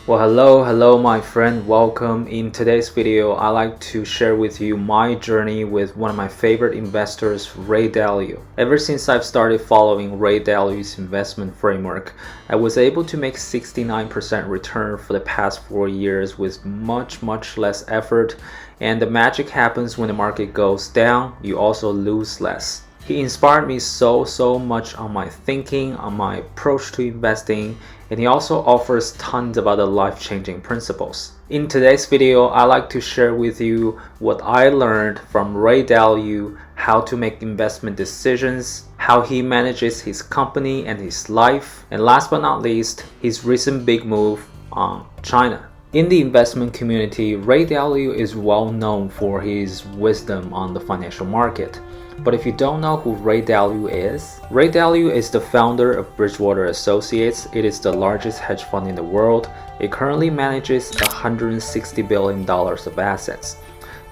Well, hello my friend, welcome. In today's video, I'd like to share with you my journey with one of my favorite investors, Ray Dalio. Ever since I've started following Ray Dalio's investment framework, I was able to make 69% return for the past 4 years with much less effort, and the magic happens when the market goes down, you also lose less. He inspired me so much on my thinking, on my approach to investing, and he also offers tons of other life-changing principles. In today's video, I'd like to share with you what I learned from Ray Dalio, how to make investment decisions, how he manages his company and his life, and last but not least, his recent big move on China. In the investment community, Ray Dalio is well known for his wisdom on the financial market. But if you don't know who Ray Dalio is the founder of Bridgewater Associates. It is the largest hedge fund in the world. It currently manages $160 billion of assets.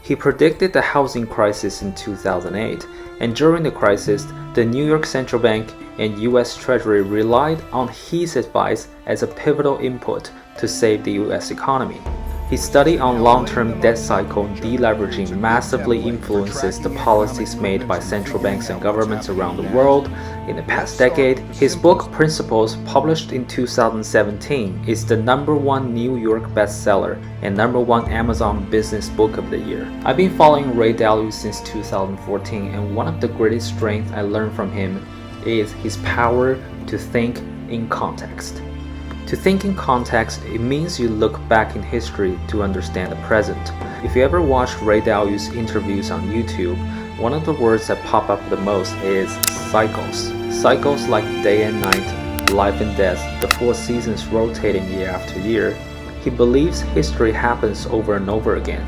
He predicted the housing crisis in 2008, and during the crisis, the New York Central Bank and US Treasury relied on his advice as a pivotal input to save the US economy. His study on long-term debt cycle deleveraging massively influences the policies made by central banks and governments around the world in the past decade. His book Principles, published in 2017, is the #1 New York bestseller and #1 Amazon Business Book of the Year. I've been following Ray Dalio since 2014, and one of the greatest strengths I learned from him is his power to think in context. To think in context, it means you look back in history to understand the present. If you ever watched Ray Dalio's interviews on YouTube, one of the words that pop up the most is cycles. Cycles like day and night, life and death, the 4 seasons rotating year after year. He believes history happens over and over again.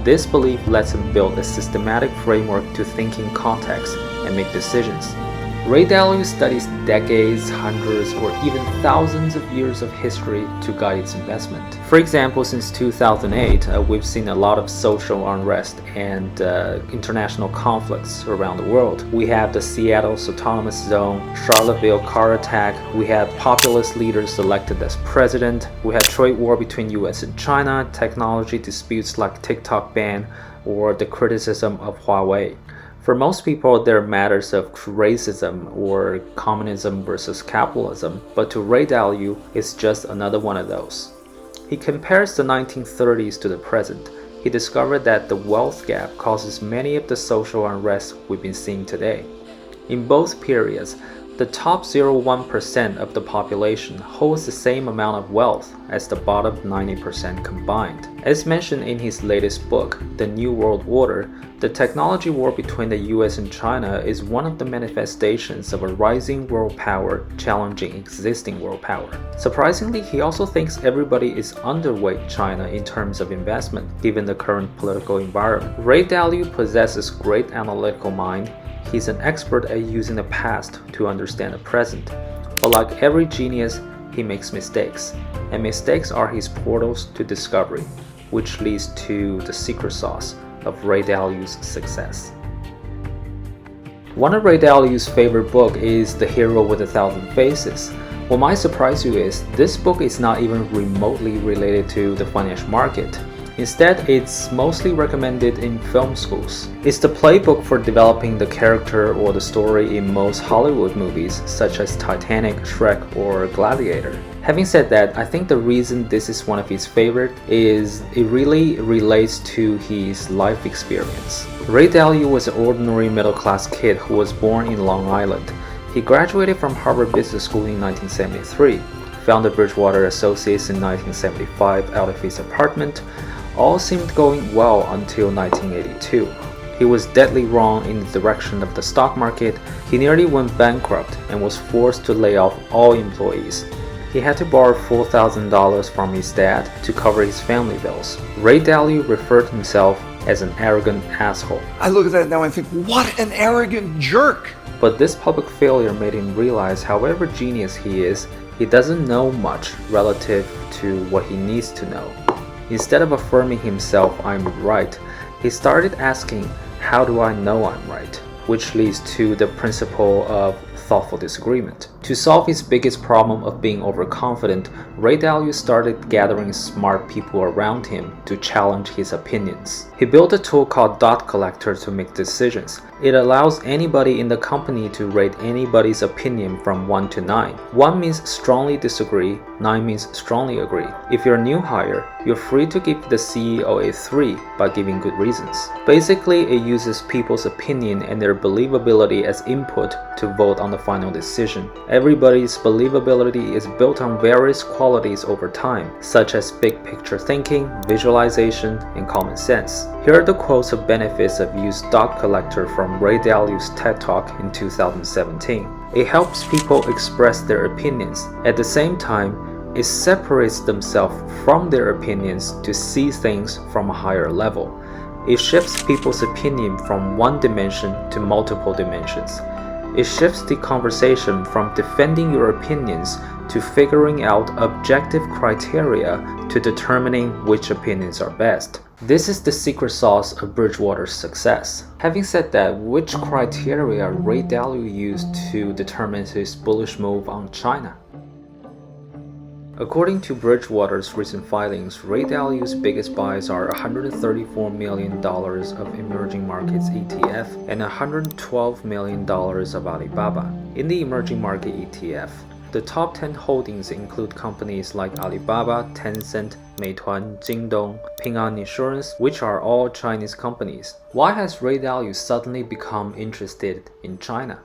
This belief lets him build a systematic framework to think in context and make decisions. Ray Dalio studies decades, hundreds, or even thousands of years of history to guide its investment. For example, since 2008, we've seen a lot of social unrest and international conflicts around the world. We have the Seattle Autonomous Zone, Charlottesville car attack, we have populist leaders elected as president, we have trade war between US and China, technology disputes like TikTok ban, or the criticism of Huawei. For most people, they're matters of racism or communism versus capitalism, but to Ray Dalio, it's just another one of those. He compares the 1930s to the present. He discovered that the wealth gap causes many of the social unrest we've been seeing today. In both periods, the top 0.1% of the population holds the same amount of wealth as the bottom 90% combined. As mentioned in his latest book, The New World Order, the technology war between the US and China is one of the manifestations of a rising world power challenging existing world power. Surprisingly, he also thinks everybody is underweight China in terms of investment, given the current political environment. Ray Dalio possesses great analytical mind. He's an expert at using the past to understand the present. But like every genius, he makes mistakes. And mistakes are his portals to discovery, which leads to the secret sauce of Ray Dalio's success. One of Ray Dalio's favorite books is The Hero with a Thousand Faces. What might surprise you is this book is not even remotely related to the financial market. Instead, it's mostly recommended in film schools. It's the playbook for developing the character or the story in most Hollywood movies, such as Titanic, Shrek, or Gladiator. Having said that, I think the reason this is one of his favorite is it really relates to his life experience. Ray Dalio was an ordinary middle-class kid who was born in Long Island. He graduated from Harvard Business School in 1973, founded Bridgewater Associates in 1975 out of his apartment. All seemed going well until 1982. He was deadly wrong in the direction of the stock market. He nearly went bankrupt and was forced to lay off all employees. He had to borrow $4,000 from his dad to cover his family bills. Ray Dalio referred to himself as an arrogant asshole. I look at that now and think, what an arrogant jerk! But this public failure made him realize however genius he is, he doesn't know much relative to what he needs to know. Instead of affirming himself, I'm right, he started asking, how do I know I'm right? Which leads to the principle of thoughtful disagreement. To solve his biggest problem of being overconfident, Ray Dalio started gathering smart people around him to challenge his opinions. He built a tool called Dot Collector to make decisions. It allows anybody in the company to rate anybody's opinion from 1 to 9. 1 means strongly disagree, 9 means strongly agree. If you're a new hire, you're free to give the CEO a 3 by giving good reasons. Basically, it uses people's opinion and their believability as input to vote on the final decision. Everybody's believability is built on various qualities over time, such as big picture thinking, visualization, and common sense. Here are the quotes of benefits of using Dot Collector from Ray Dalio's TED Talk in 2017. It helps people express their opinions. At the same time, it separates themselves from their opinions to see things from a higher level. It shifts people's opinion from one dimension to multiple dimensions. It shifts the conversation from defending your opinions to figuring out objective criteria to determining which opinions are best. This is the secret sauce of Bridgewater's success. Having said that, which criteria Ray Dalio used to determine his bullish move on China? According to Bridgewater's recent filings, Ray Dalio's biggest buys are $134 million of emerging markets ETF and $112 million of Alibaba. In the emerging market ETF, the top 10 holdings include companies like Alibaba, Tencent, Meituan, Jingdong, Ping An Insurance, which are all Chinese companies. Why has Ray Dalio suddenly become interested in China?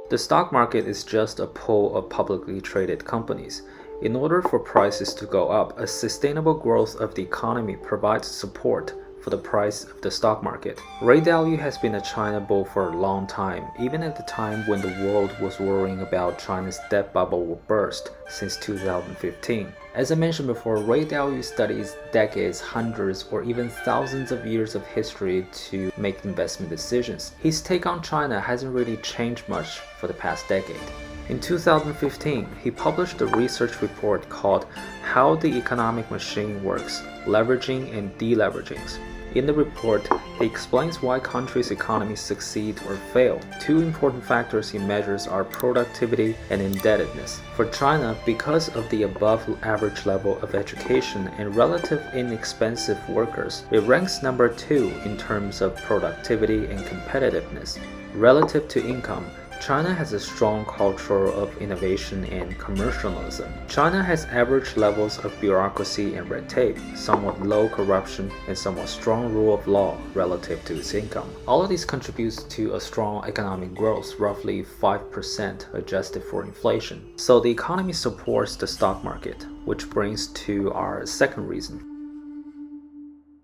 The stock market is just a pool of publicly traded companies. In order for prices to go up, a sustainable growth of the economy provides support for the price of the stock market. Ray Dalio has been a China bull for a long time, even at the time when the world was worrying about China's debt bubble will burst since 2015. As I mentioned before, Ray Dalio studies decades, hundreds, or even thousands of years of history to make investment decisions. His take on China hasn't really changed much for the past decade. In 2015, he published a research report called How the Economic Machine Works, Leveraging and Deleveraging. In the report, he explains why countries' economies succeed or fail. Two important factors he measures are productivity and indebtedness. For China, because of the above average level of education and relative inexpensive workers, it ranks number 2 in terms of productivity and competitiveness. Relative to income, China has a strong culture of innovation and commercialism. China has average levels of bureaucracy and red tape, somewhat low corruption, and somewhat strong rule of law relative to its income. All of these contributes to a strong economic growth, roughly 5% adjusted for inflation. So the economy supports the stock market, which brings to our second reason.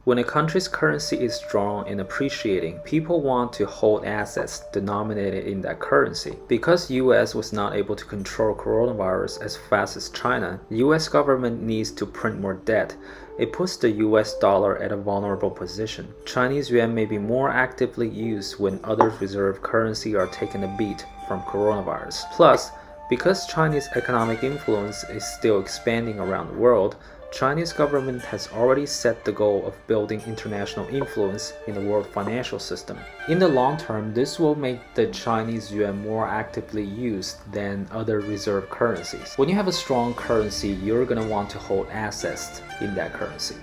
When a country's currency is strong and appreciating, people want to hold assets denominated in that currency. Because US was not able to control coronavirus as fast as China, US government needs to print more debt. It puts the US dollar at a vulnerable position. Chinese yuan may be more actively used when other reserve currency are taking a beat from coronavirus. Plus, because Chinese economic influence is still expanding around the world, Chinese government has already set the goal of building international influence in the world financial system. In the long term, this will make the Chinese yuan more actively used than other reserve currencies. When you have a strong currency, you're going to want to hold assets in that currency.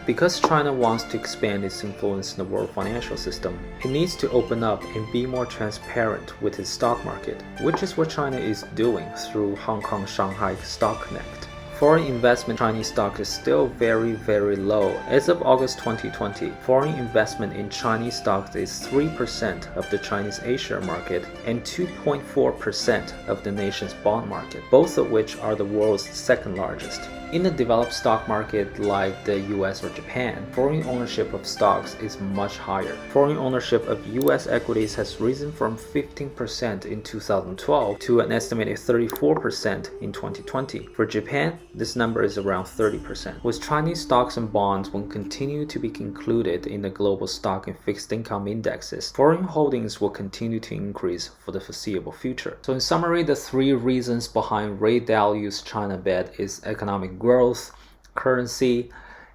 Because China wants to expand its influence in the world financial system, it needs to open up and be more transparent with its stock market, which is what China is doing through Hong Kong Shanghai Stock Connect. Foreign investment in Chinese stock is still very low. As of August 2020, foreign investment in Chinese stocks is 3% of the Chinese A-share market and 2.4% of the nation's bond market, both of which are the world's second largest. In the developed stock market like the US or Japan, foreign ownership of stocks is much higher. Foreign ownership of US equities has risen from 15% in 2012 to an estimated 34% in 2020. For Japan, this number is around 30%. With Chinese stocks and bonds will continue to be included in the global stock and fixed income indexes, foreign holdings will continue to increase for the foreseeable future. So in summary, the 3 reasons behind Ray Dalio's China bet is economic growth, currency,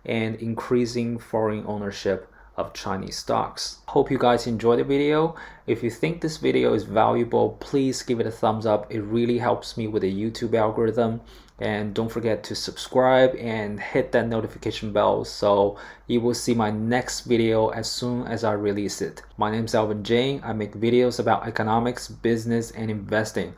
and increasing foreign ownership of Chinese stocks. Hope you guys enjoyed the video. If you think this video is valuable, please give it a thumbs up. It really helps me with the YouTube algorithm. And don't forget to subscribe and hit that notification bell so you will see my next video as soon as I release it. My name is Alvin Jing. I make videos about economics, business, and investing.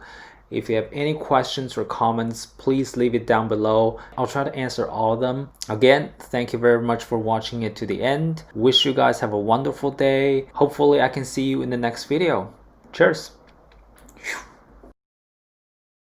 If you have any questions or comments, please leave it down below. I'll try to answer all of them. Again, thank you very much for watching it to the end. Wish you guys have a wonderful day. Hopefully I can see you in the next video. Cheers!